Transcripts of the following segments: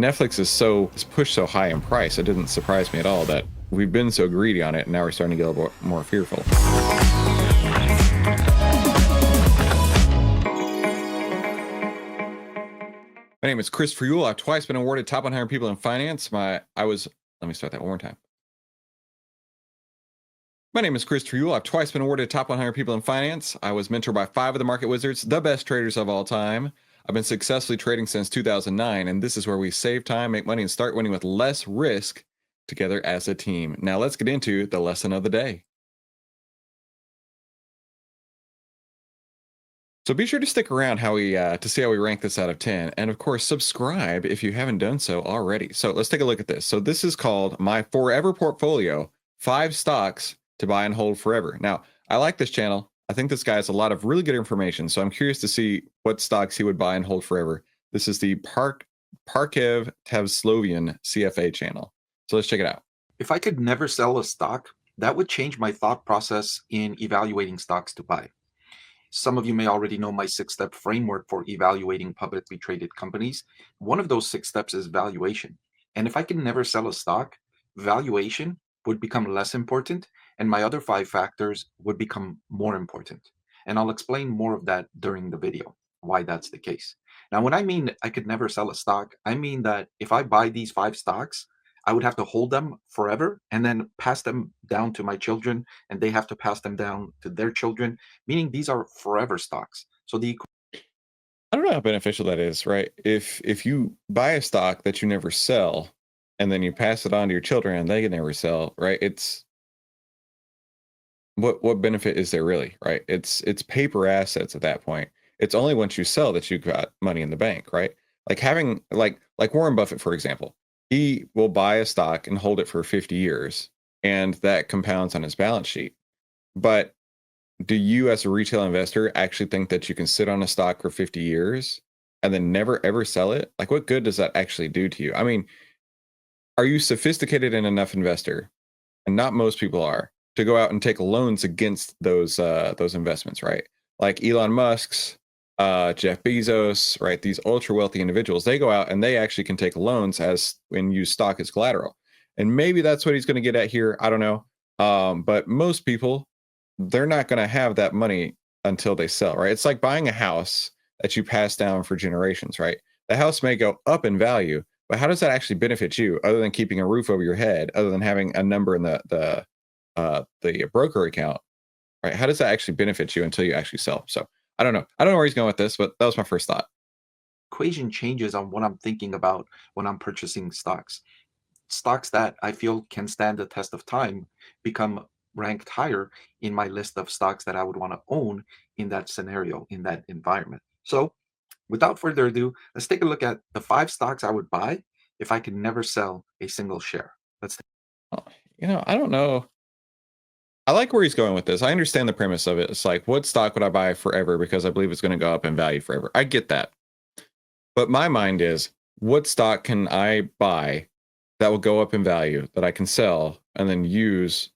Netflix is pushed so high in price, it didn't surprise me at all that we've been so greedy on it, and now we're starting to get a little more fearful. My name is Christopher Yule. I've twice been awarded top 100 people in finance. Let me start that one more time. My name is Christopher Yule. I've twice been awarded top 100 people in finance. I was mentored by 5 of the market wizards, the best traders of all time. I've been successfully trading since 2009, and this is where we save time, make money, and start winning with less risk together as a team. Now let's get into the lesson of the day. So be sure to stick around to see how we rank this out of 10. And of course, subscribe if you haven't done so already. So let's take a look at this. So this is called My Forever Portfolio, 5 stocks to buy and hold forever. Now, I like this channel. I think this guy has a lot of really good information. So I'm curious to see what stocks he would buy and hold forever. This is the Parkev Tavslovian CFA channel. So let's check it out. If I could never sell a stock, that would change my thought process in evaluating stocks to buy. Some of you may already know my 6-step framework for evaluating publicly traded companies. One of those 6 steps is valuation. And if I can never sell a stock, valuation would become less important, and my other 5 factors would become more important. And I'll explain more of that during the video, why that's the case. Now, when I mean I could never sell a stock, I mean that if I buy these 5 stocks, I would have to hold them forever and then pass them down to my children, and they have to pass them down to their children, meaning these are forever stocks. So I don't know how beneficial that is, right? If you buy a stock that you never sell and then you pass it on to your children and they can never sell, right? It's what benefit is there really, right? It's paper assets at that point. It's only once you sell that you got money in the bank, right? Like having like Warren Buffett, for example, he will buy a stock and hold it for 50 years, and that compounds on his balance sheet. But do you as a retail investor actually think that you can sit on a stock for 50 years and then never ever sell it? Like, what good does that actually do to you? I mean, are you sophisticated enough investor, and not most people are, to go out and take loans against those investments, right? Like Elon Musk's, Jeff Bezos, right? These ultra wealthy individuals, they go out and they actually can take loans and use stock as collateral. And maybe that's what he's going to get at here. I don't know. But most people, they're not going to have that money until they sell, right? It's like buying a house that you pass down for generations, right? The house may go up in value, but how does that actually benefit you other than keeping a roof over your head, other than having a number in the broker account, right? How does that actually benefit you until you actually sell? So I don't know. I don't know where he's going with this, but that was my first thought. equation changes on what I'm thinking about when I'm purchasing stocks. Stocks that I feel can stand the test of time become ranked higher in my list of stocks that I would want to own in that scenario, in that environment. So without further ado, let's take a look at the 5 stocks I would buy if I could never sell a single share. Oh, I don't know. I like where he's going with this. I understand the premise of it. It's like, what stock would I buy forever because I believe it's going to go up in value forever? I get that. But my mind is, what stock can I buy that will go up in value that I can sell and then use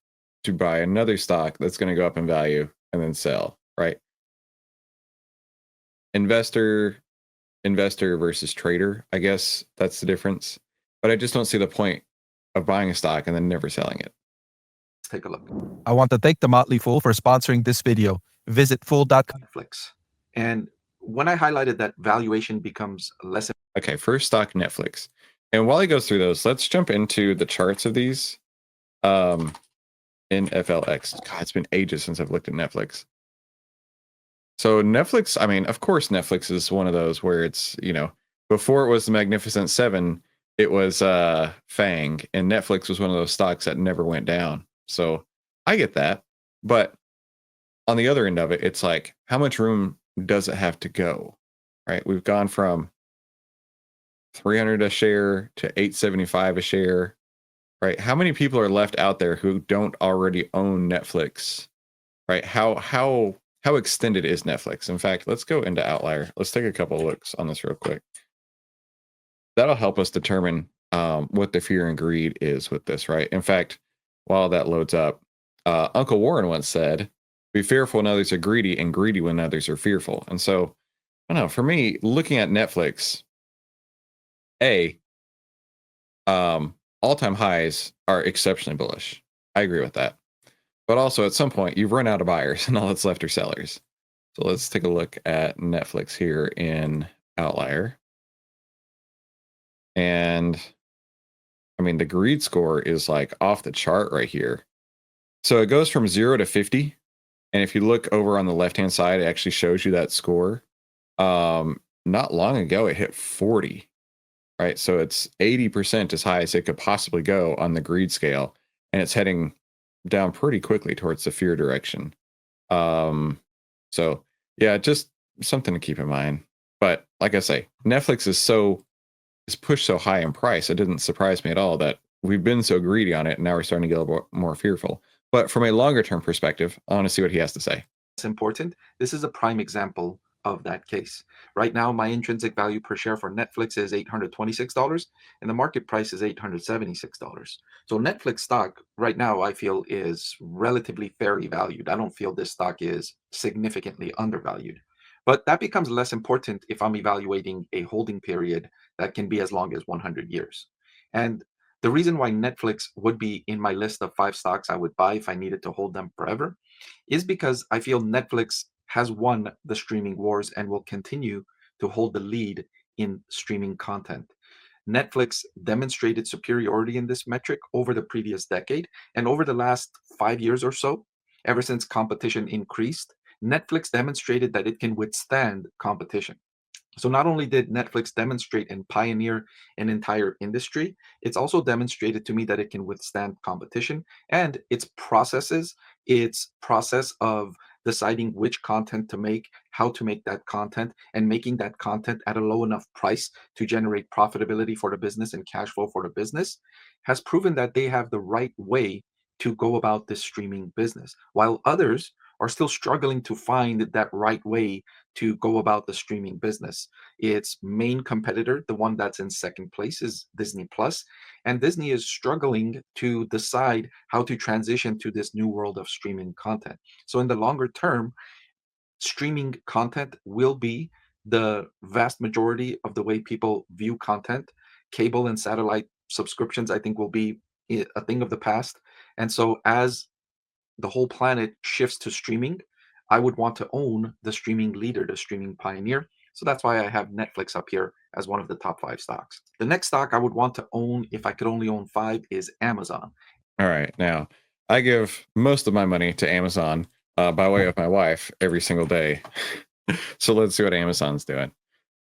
to buy another stock that's going to go up in value and then sell, right? Investor versus trader, I guess that's the difference. But I just don't see the point of buying a stock and then never selling it. Let's take a look. I want to thank the Motley Fool for sponsoring this video. Visit fool.com. Netflix. And when I highlighted that valuation becomes less. Okay, first stock, Netflix. And while he goes through those, let's jump into the charts of these in FLX. God, it's been ages since I've looked at Netflix. So Netflix, I mean, of course, Netflix is one of those where it's, before it was the Magnificent Seven, it was FANG, and Netflix was one of those stocks that never went down. So I get that. But on the other end of it, it's like, how much room does it have to go? Right? We've gone from 300 a share to 875 a share, right? How many people are left out there who don't already own Netflix, right? How extended is Netflix? In fact, let's go into OVTLYR. Let's take a couple of looks on this real quick. That'll help us determine what the fear and greed is with this, right? In fact, while that loads up, Uncle Warren once said, "Be fearful when others are greedy, and greedy when others are fearful." And so, I don't know, for me, looking at Netflix, all-time highs are exceptionally bullish. I agree with that. But also at some point you've run out of buyers and all that's left are sellers. So let's take a look at Netflix here in Outlier. And I mean, the greed score is like off the chart right here. So it goes from 0 to 50. And if you look over on the left-hand side, it actually shows you that score. Not long ago, it hit 40, right? So it's 80% as high as it could possibly go on the greed scale. And it's heading down pretty quickly towards the fear direction. So yeah, just something to keep in mind. But like I say, Netflix is pushed so high in price. It didn't surprise me at all that we've been so greedy on it, and now we're starting to get a little more fearful. But from a longer term perspective, I want to see what he has to say. It's important. This is a prime example of that case. Right now, my intrinsic value per share for Netflix is $826, and the market price is $876. So Netflix stock right now, I feel, is relatively fairly valued. I don't feel this stock is significantly undervalued. But that becomes less important if I'm evaluating a holding period that can be as long as 100 years. And the reason why Netflix would be in my list of 5 stocks I would buy if I needed to hold them forever is because I feel Netflix has won the streaming wars and will continue to hold the lead in streaming content. Netflix demonstrated superiority in this metric over the previous decade, and over the last 5 years or so, ever since competition increased, Netflix demonstrated that it can withstand competition. So not only did Netflix demonstrate and pioneer an entire industry, it's also demonstrated to me that it can withstand competition, and its process of deciding which content to make, how to make that content, and making that content at a low enough price to generate profitability for the business and cash flow for the business has proven that they have the right way to go about this streaming business, while others are still struggling to find that right way to go about the streaming business. Its main competitor, the one that's in second place, is Disney Plus, and Disney is struggling to decide how to transition to this new world of streaming content. So in the longer term, streaming content will be the vast majority of the way people view content. Cable and satellite subscriptions, I think, will be a thing of the past. And so as the whole planet shifts to streaming, I would want to own the streaming leader, the streaming pioneer. So that's why I have Netflix up here as one of the top 5 stocks. The next stock I would want to own, if I could only own 5, is Amazon. All right. Now, I give most of my money to Amazon by way of my wife every single day. So let's see what Amazon's doing.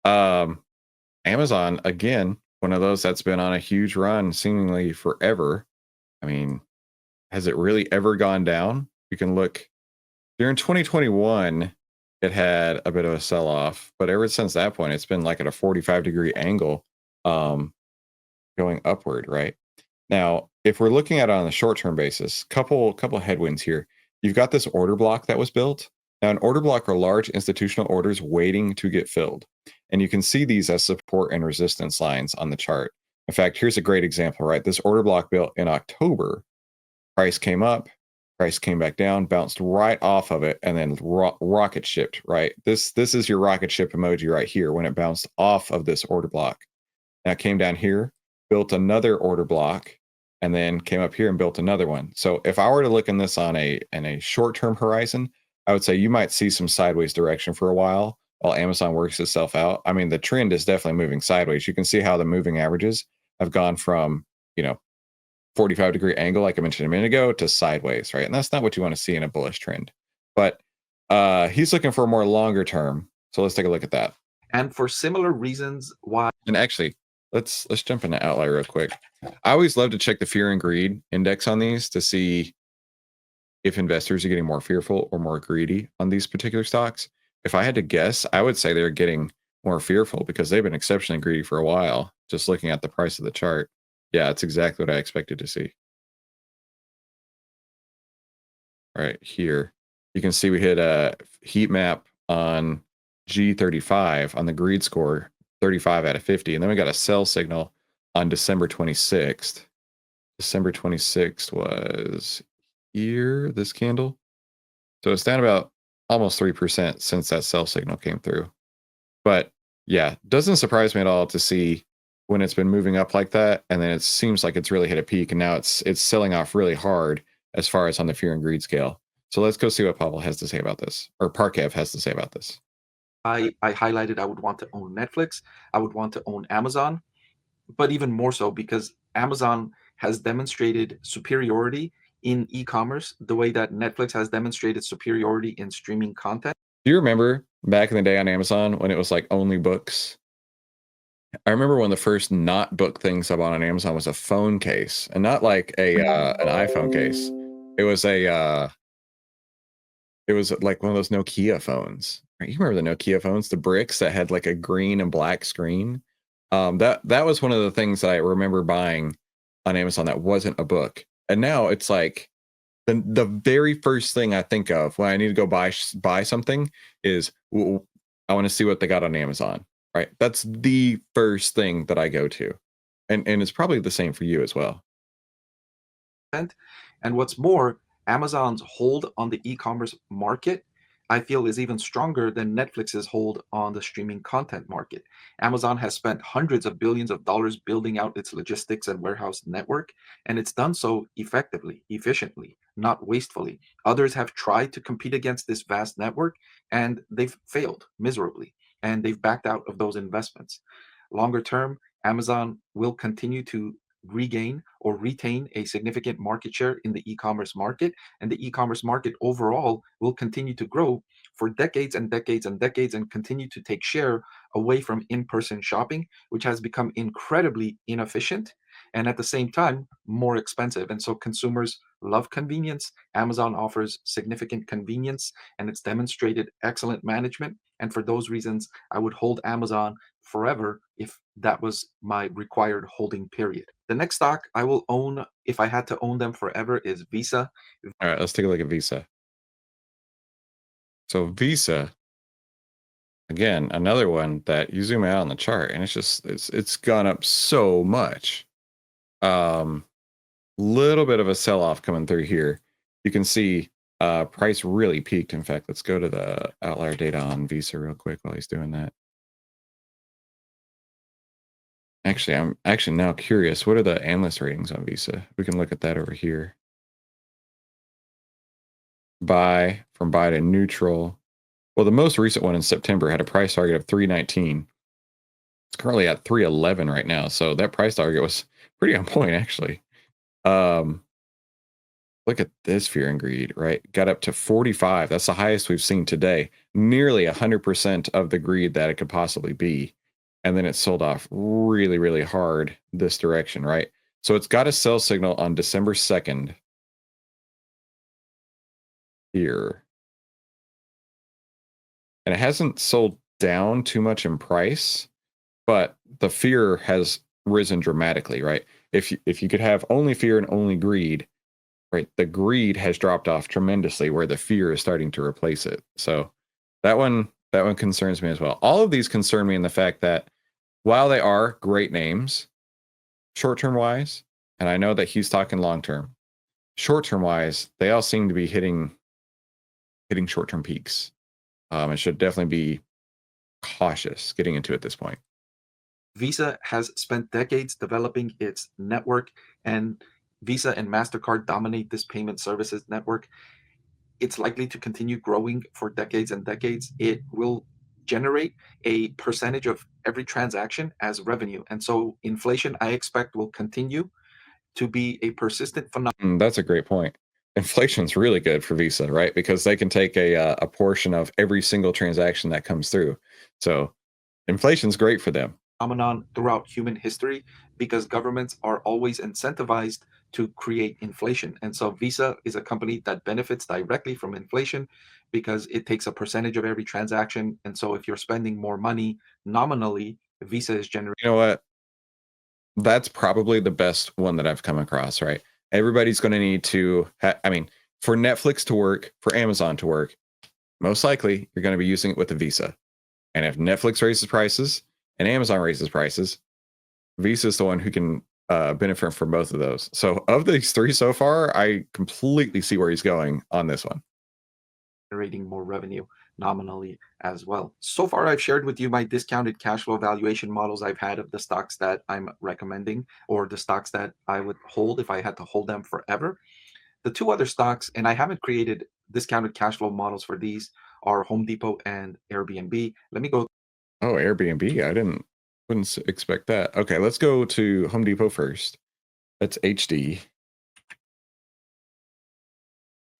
Amazon, again, one of those that's been on a huge run seemingly forever. I mean, has it really ever gone down? You can look during 2021, it had a bit of a sell off, but ever since that point, it's been like at a 45-degree angle going upward, right? Now, if we're looking at it on a short-term basis, couple headwinds here. You've got this order block that was built. Now, an order block are large institutional orders waiting to get filled. And you can see these as support and resistance lines on the chart. In fact, here's a great example, right? This order block built in October, price came up, price came back down, bounced right off of it, and then rocket shipped, right? This is your rocket ship emoji right here when it bounced off of this order block. Now it came down here, built another order block, and then came up here and built another one. So if I were to look in this on a short-term horizon, I would say you might see some sideways direction for a while Amazon works itself out. I mean, the trend is definitely moving sideways. You can see how the moving averages have gone from, 45-degree angle, like I mentioned a minute ago, to sideways, right? And that's not what you want to see in a bullish trend. But he's looking for a more longer term. So let's take a look at that. And for similar reasons why. And actually, let's jump into Outlier real quick. I always love to check the fear and greed index on these to see if investors are getting more fearful or more greedy on these particular stocks. If I had to guess, I would say they're getting more fearful because they've been exceptionally greedy for a while, just looking at the price of the chart. Yeah, it's exactly what I expected to see. Right here, you can see we hit a heat map on G35 on the greed score, 35 out of 50. And then we got a sell signal on December 26th. December 26th was here, this candle. So it's down about almost 3% since that sell signal came through. But yeah, doesn't surprise me at all to see when it's been moving up like that, and then it seems like it's really hit a peak, and now it's selling off really hard as far as on the fear and greed scale. So let's go see what Pavel has to say about this, or Parkev has to say about this. I highlighted I would want to own Netflix, I would want to own Amazon, but even more so because Amazon has demonstrated superiority in e-commerce the way that Netflix has demonstrated superiority in streaming content. Do you remember back in the day on Amazon when it was like only books? I remember one of the first not book things I bought on Amazon was a phone case, and not like a an iPhone case. It was like one of those Nokia phones. Right? You remember the Nokia phones, the bricks that had like a green and black screen? That was one of the things that I remember buying on Amazon that wasn't a book. And now it's like the very first thing I think of when I need to go buy something is I want to see what they got on Amazon. Right? That's the first thing that I go to, and it's probably the same for you as well. And what's more, Amazon's hold on the e-commerce market, I feel, is even stronger than Netflix's hold on the streaming content market. Amazon has spent hundreds of billions of dollars building out its logistics and warehouse network, and it's done so effectively, efficiently, not wastefully. Others have tried to compete against this vast network, and they've failed miserably, and they've backed out of those investments. Longer term, Amazon will continue to regain or retain a significant market share in the e-commerce market, and the e-commerce market overall will continue to grow for decades and decades and decades and continue to take share away from in-person shopping, which has become incredibly inefficient and at the same time more expensive. And so consumers love convenience. Amazon offers significant convenience, and it's demonstrated excellent management, and for those reasons I would hold Amazon forever if that was my required holding period. The next stock I will own if I had to own them forever is Visa. All right, let's take a look at Visa. So Visa, again, another one that you zoom out on the chart, and it's gone up so much. Little bit of a sell-off coming through here. You can see price really peaked. In fact, let's go to the outlier data on Visa real quick while he's doing that. Actually, I'm actually now curious. What are the analyst ratings on Visa? We can look at that over here. Buy, from buy to neutral. Well, the most recent one in September had a price target of 319. It's currently at 311 right now. So that price target was pretty on point, actually. Look at this fear and greed, right? Got up to 45. That's the highest we've seen today. Nearly 100% of the greed that it could possibly be. And then it sold off really, really hard this direction, right? So it's got a sell signal on December 2nd here. And it hasn't sold down too much in price, but the fear has risen dramatically, right? If you could have only fear and only greed, right, the greed has dropped off tremendously where the fear is starting to replace it. So that one concerns me as well. All of these concern me in the fact that while they are great names, short-term wise, and I know that he's talking long-term, short-term wise, they all seem to be hitting short-term peaks. It should definitely be cautious getting into it at this point. Visa has spent decades developing its network, and Visa and MasterCard dominate this payment services network. It's likely to continue growing for decades and decades. It will generate a percentage of every transaction as revenue. And so inflation, I expect, will continue to be a persistent phenomenon. That's a great point. Inflation's really good for Visa, right? Because they can take a portion of every single transaction that comes through. So inflation's great for them. Phenomenon throughout human history because governments are always incentivized to create inflation. And so Visa is a company that benefits directly from inflation because it takes a percentage of every transaction. And so if you're spending more money nominally, Visa is generating. You know what? That's probably the best one that I've come across, right? Everybody's going to need to, I mean, for Netflix to work, for Amazon to work, most likely you're going to be using it with a Visa. And if Netflix raises prices and Amazon raises prices, Visa is the one who can benefit from both of those. So of these three so far, I completely see where he's going on this one. Generating more revenue. nominally as well. So far, I've shared with you my discounted cash flow valuation models I've had of the stocks that I'm recommending, or the stocks that I would hold if I had to hold them forever. The two other stocks, and I haven't created discounted cash flow models for these, are Home Depot and Airbnb. Let me go. Oh, Airbnb. Wouldn't expect that. Okay, let's go to Home Depot first. That's HD.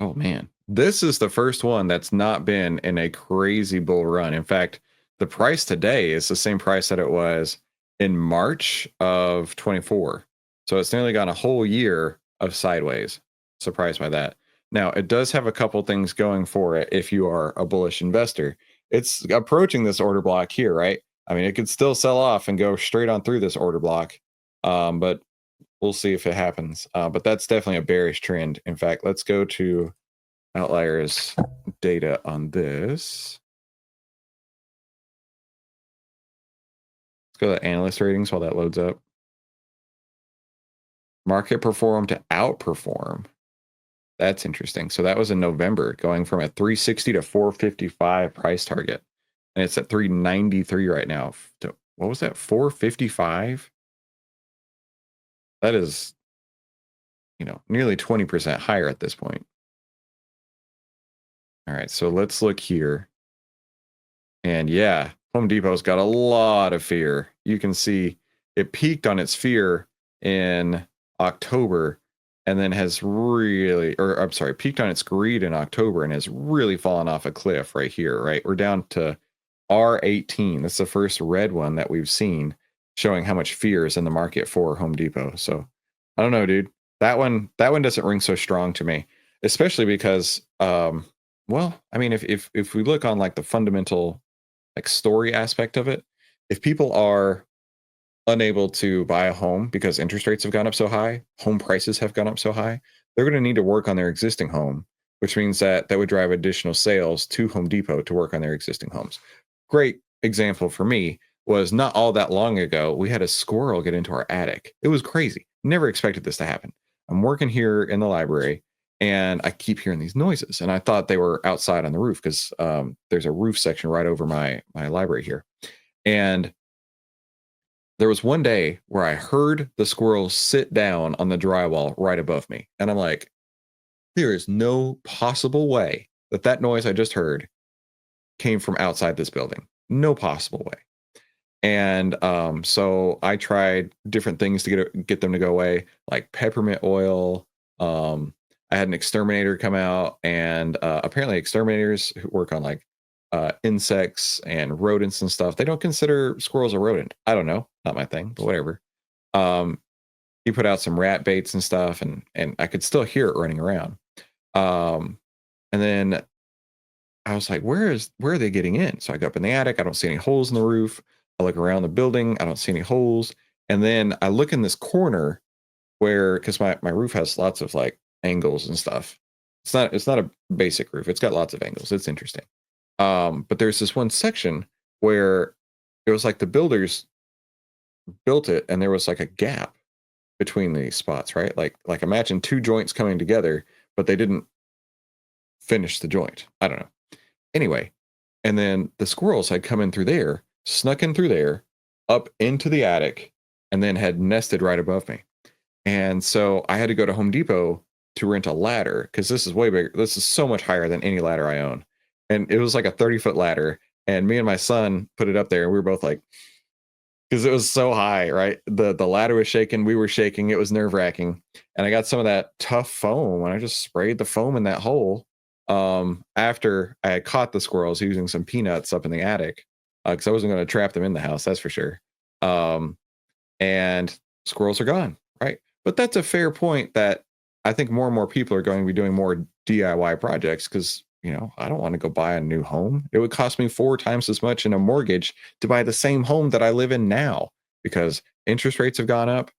Oh man, this is the first one that's not been in a crazy bull run. In fact, the price today is the same price that it was in March of 24. So it's nearly gone a whole year of sideways. Surprised by that. Now, it does have a couple things going for it if you are a bullish investor. It's approaching this order block here, right? I mean, it could still sell off and go straight on through this order block, but we'll see if it happens. But that's definitely a bearish trend. In fact, let's go to OVTLYR's data on this. Let's go to analyst ratings while that loads up. Market performed to outperform. That's interesting. So that was in November, going from a 360 to 455 price target. And it's at 393 right now. What was that? 455? That is, nearly 20% higher at this point. All right, so let's look here. And yeah, Home Depot's got a lot of fear. You can see it peaked on its fear in October and then has really, or I'm sorry, peaked on its greed in October and has really fallen off a cliff right here, right? We're down to R18. That's the first red one that we've seen showing how much fear is in the market for Home Depot. So I don't know, dude. That one doesn't ring so strong to me, especially because, well, I mean, if we look on like the fundamental like story aspect of it, if people are unable to buy a home because interest rates have gone up so high, home prices have gone up so high, they're going to need to work on their existing home, which means that would drive additional sales to Home Depot to work on their existing homes. Great example for me was not all that long ago, we had a squirrel get into our attic. It was crazy. Never expected this to happen. I'm working here in the library and I keep hearing these noises. And I thought they were outside on the roof because there's a roof section right over my library here. And there was one day where I heard the squirrel sit down on the drywall right above me. And I'm like, there is no possible way that noise I just heard came from outside this building. No possible way. And so I tried different things to get them to go away, like peppermint oil. I had an exterminator come out, and apparently exterminators who work on like insects and rodents and stuff, they don't consider squirrels a rodent. I don't know, not my thing, but whatever. He put out some rat baits and stuff, and I could still hear it running around. And then I was like, where are they getting in? So I go up in the attic. I don't see any holes in the roof. I look around the building. I don't see any holes. And then I look in this corner where, because my roof has lots of like angles and stuff. It's not a basic roof. It's got lots of angles. It's interesting. But there's this one section where it was like the builders built it and there was like a gap between these spots, right? Like imagine two joints coming together, but they didn't finish the joint. I don't know. Anyway, and then the squirrels had come in through there, snuck in through there, up into the attic, and then had nested right above me. And so I had to go to Home Depot to rent a ladder because this is way bigger. This is so much higher than any ladder I own. And it was like a 30-foot ladder. And me and my son put it up there, and we were both like, because it was so high, right? The ladder was shaking, we were shaking, it was nerve-wracking. And I got some of that tough foam, and I just sprayed the foam in that hole after I had caught the squirrels using some peanuts up in the attic, because I wasn't going to trap them in the house, that's for sure. And squirrels are gone, right? But that's a fair point that I think more and more people are going to be doing more DIY projects because, I don't want to go buy a new home. It would cost me 4 times as much in a mortgage to buy the same home that I live in now because interest rates have gone up,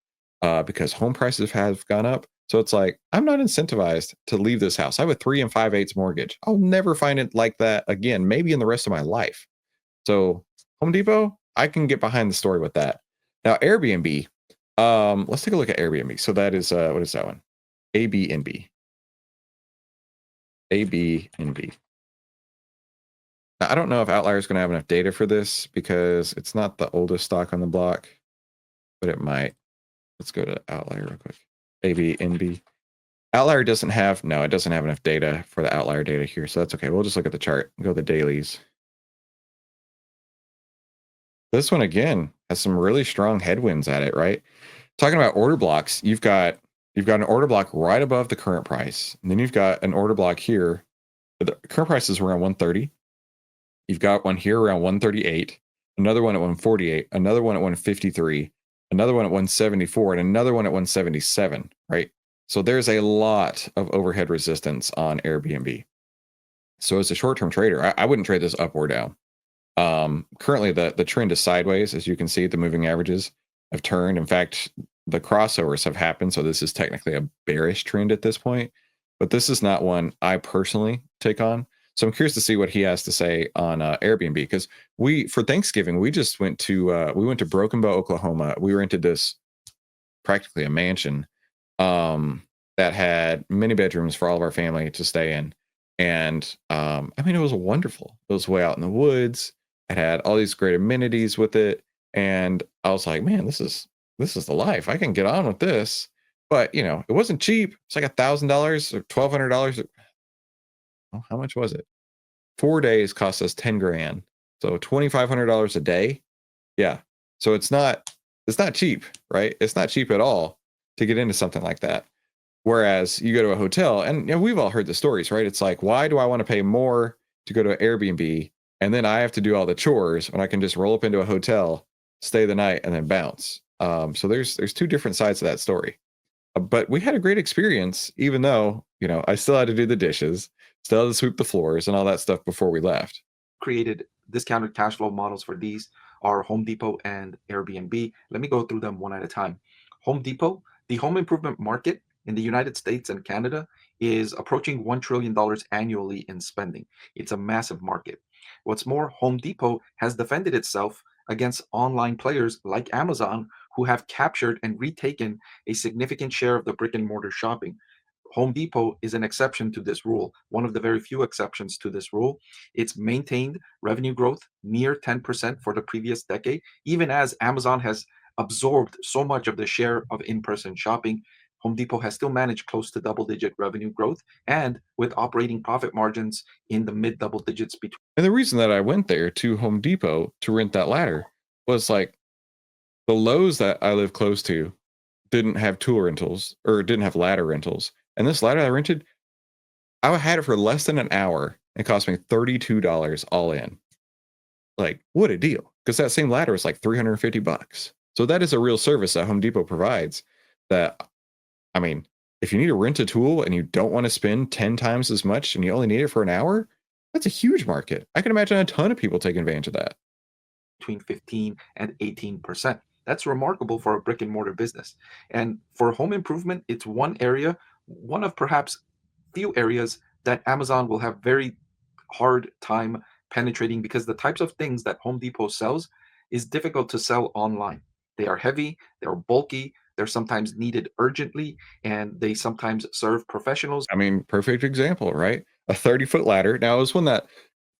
because home prices have gone up. So it's like, I'm not incentivized to leave this house. I have a 3 5/8 mortgage. I'll never find it like that again, maybe in the rest of my life. So Home Depot, I can get behind the story with that. Now, Airbnb, let's take a look at Airbnb. So that is, what is that one? ABNB. ABNB. Now, I don't know if OVTLYR is going to have enough data for this because it's not the oldest stock on the block, but it might. Let's go to OVTLYR real quick. ABNB. OVTLYR doesn't have, no, it doesn't have enough data for the OVTLYR data here, so that's okay. We'll just look at the chart, go to the dailies. This one, again, has some really strong headwinds at it, right? Talking about order blocks, you've got an order block right above the current price, and then you've got an order block here. The current price is around 130. You've got one here around 138, another one at 148, another one at 153, another one at 174, and another one at 177, right? So there's a lot of overhead resistance on Airbnb. So as a short-term trader, I wouldn't trade this up or down. Currently, the trend is sideways. As you can see, the moving averages have turned. In fact, the crossovers have happened. So this is technically a bearish trend at this point. But this is not one I personally take on. So I'm curious to see what he has to say on Airbnb, because for Thanksgiving we just went to Broken Bow, Oklahoma. We rented this practically a mansion that had many bedrooms for all of our family to stay in, and I mean, it was wonderful. It was way out in the woods. It had all these great amenities with it, and I was like, man, this is the life. I can get on with this. But it wasn't cheap. It's like $1,000 or $1,200. How much was it? 4 days cost us 10 grand. So $2,500 a day. Yeah. So it's not cheap, right? It's not cheap at all to get into something like that. Whereas you go to a hotel, and we've all heard the stories, right? It's like, why do I want to pay more to go to an Airbnb, and then I have to do all the chores when I can just roll up into a hotel, stay the night, and then bounce? So there's two different sides to that story. But we had a great experience, even though I still had to do the dishes, still had to sweep the floors and all that stuff before we left. Created discounted cash flow models for these are Home Depot and Airbnb. Let me go through them one at a time. Home Depot, the home improvement market in the United States and Canada is approaching $1 trillion annually in spending. It's a massive market. What's more, Home Depot has defended itself against online players like Amazon, who have captured and retaken a significant share of the brick and mortar shopping. Home Depot is an exception to this rule, one of the very few exceptions to this rule. It's maintained revenue growth near 10% for the previous decade, even as Amazon has absorbed so much of the share of in-person shopping. Home Depot has still managed close to double-digit revenue growth, and with operating profit margins in the mid double digits between. And the reason that I went there to Home Depot to rent that ladder was like the Lowe's that I live close to didn't have tool rentals, or didn't have ladder rentals. And this ladder I rented, I had it for less than an hour. It cost me $32 all in. Like, what a deal. Because that same ladder is like $350. So that is a real service that Home Depot provides that, I mean, if you need to rent a tool and you don't want to spend 10 times as much and you only need it for an hour, that's a huge market. I can imagine a ton of people taking advantage of that. Between 15 and 18%. That's remarkable for a brick and mortar business. And for home improvement, it's one of perhaps few areas that Amazon will have very hard time penetrating, because the types of things that Home Depot sells is difficult to sell online. They are heavy, they're bulky, they're sometimes needed urgently, and they sometimes serve professionals. I mean, perfect example, right? A 30-foot ladder. Now, it was one that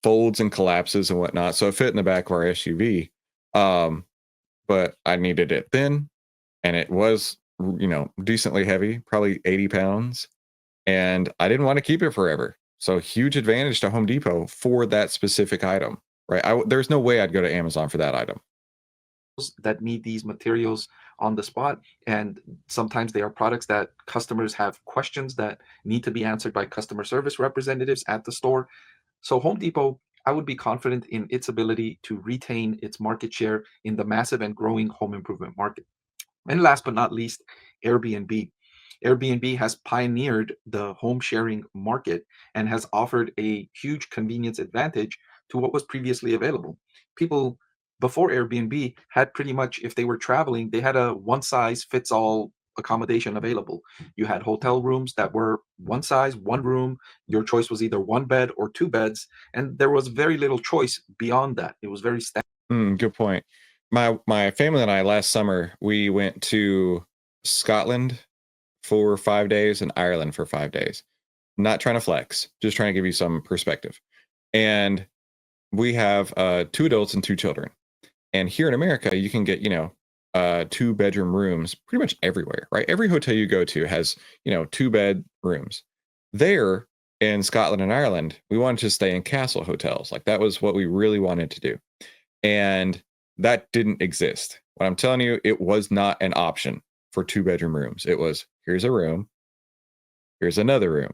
folds and collapses and whatnot, so it fit in the back of our SUV. But I needed it thin, and it was, decently heavy, probably 80 pounds, and I didn't want to keep it forever. So huge advantage to Home Depot for that specific item, right? There's no way I'd go to Amazon for that item. That need these materials on the spot, and sometimes they are products that customers have questions that need to be answered by customer service representatives at the store. So Home Depot, I would be confident in its ability to retain its market share in the massive and growing home improvement market. And last but not least, Airbnb. Airbnb has pioneered the home sharing market and has offered a huge convenience advantage to what was previously available. People before Airbnb had pretty much, if they were traveling, they had a one size fits all accommodation available. You had hotel rooms that were one size, one room. Your choice was either one bed or two beds, and there was very little choice beyond that. It was very standard. Good point. My family and I last summer, we went to Scotland for 5 days and Ireland for 5 days. Not trying to flex, just trying to give you some perspective. And we have 2 adults and 2 children. And here in America, you can get, 2-bedroom rooms pretty much everywhere, right? Every hotel you go to has, 2-bed rooms. There in Scotland and Ireland, we wanted to stay in castle hotels. Like that was what we really wanted to do. And that didn't exist. What I'm telling you, it was not an option for 2-bedroom rooms. It was, here's a room, here's another room.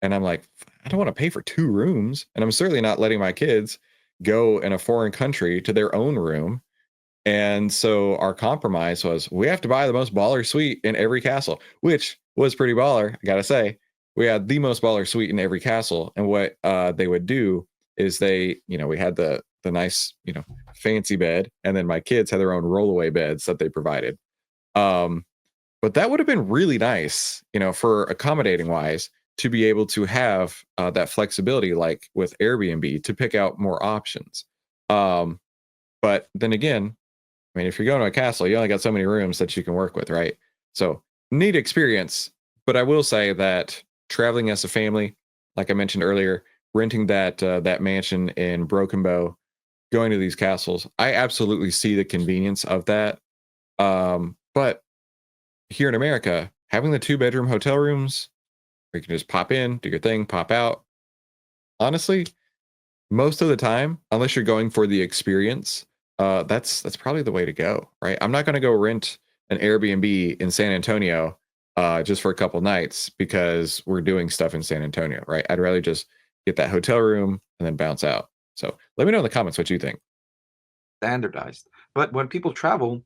And I'm like, I don't want to pay for 2 rooms. And I'm certainly not letting my kids go in a foreign country to their own room. And so our compromise was we have to buy the most baller suite in every castle, which was pretty baller. I got to say, we had the most baller suite in every castle. And what they would do is we had the nice, fancy bed. And then my kids had their own rollaway beds that they provided. But that would have been really nice, for accommodating wise, to be able to have that flexibility, like with Airbnb, to pick out more options. But then again, I mean, if you're going to a castle, you only got so many rooms that you can work with, right? So neat experience. But I will say that traveling as a family, like I mentioned earlier, renting that mansion in Broken Bow, going to these castles, I absolutely see the convenience of that. But here in America, having the 2-bedroom hotel rooms where you can just pop in, do your thing, pop out. Honestly, most of the time, unless you're going for the experience, that's probably the way to go, right? I'm not going to go rent an Airbnb in San Antonio just for a couple nights because we're doing stuff in San Antonio, right? I'd rather just get that hotel room and then bounce out. So let me know in the comments what you think. Standardized. But when people travel,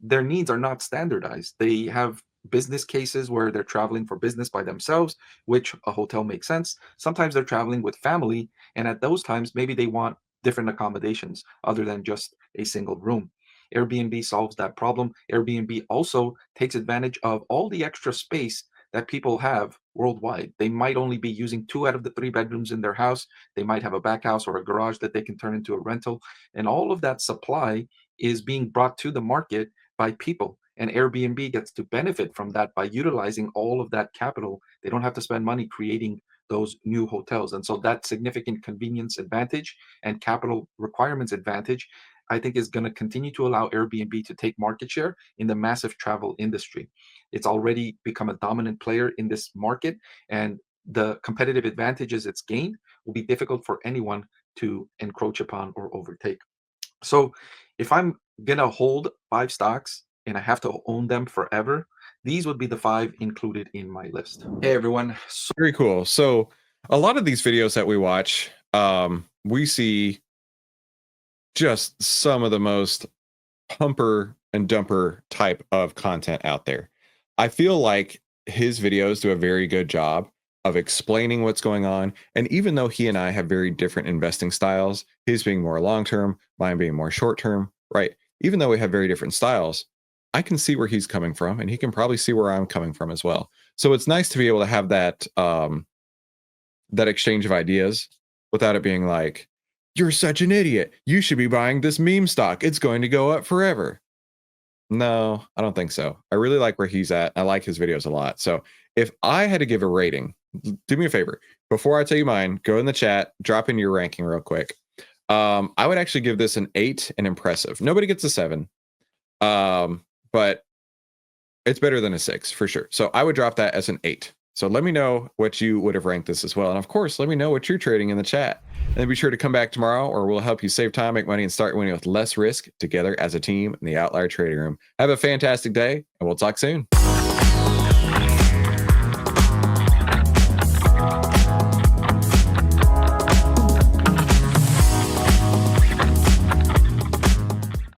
their needs are not standardized. They have business cases where they're traveling for business by themselves, which a hotel makes sense. Sometimes they're traveling with family, and at those times, maybe they want different accommodations other than just a single room. Airbnb solves that problem. Airbnb also takes advantage of all the extra space that people have worldwide. They might only be using 2 out of the 3 bedrooms in their house. They might have a back house or a garage that they can turn into a rental. And all of that supply is being brought to the market by people. And Airbnb gets to benefit from that by utilizing all of that capital. They don't have to spend money creating those new hotels. And so that significant convenience advantage and capital requirements advantage, I think, is going to continue to allow Airbnb to take market share in the massive travel industry. It's already become a dominant player in this market, and the competitive advantages it's gained will be difficult for anyone to encroach upon or overtake. So if I'm going to hold 5 stocks and I have to own them forever, these would be the 5 included in my list. Hey, everyone. Very cool. So a lot of these videos that we watch, we see just some of the most pumper and dumper type of content out there. I feel like his videos do a very good job of explaining what's going on. And even though he and I have very different investing styles, his being more long-term, mine being more short-term, right? Even though we have very different styles, I can see where he's coming from and he can probably see where I'm coming from as well. So it's nice to be able to have that, that exchange of ideas without it being like, you're such an idiot. You should be buying this meme stock. It's going to go up forever. No, I don't think so. I really like where he's at. I like his videos a lot. So if I had to give a rating, do me a favor. Before I tell you mine, go in the chat, drop in your ranking real quick. I would actually give this an 8 and impressive. Nobody gets a 7. But it's better than a 6 for sure. So I would drop that as an 8. So let me know what you would have ranked this as well. And of course, let me know what you're trading in the chat. And be sure to come back tomorrow or we'll help you save time, make money, and start winning with less risk together as a team in the OVTLYR trading room. Have a fantastic day and we'll talk soon.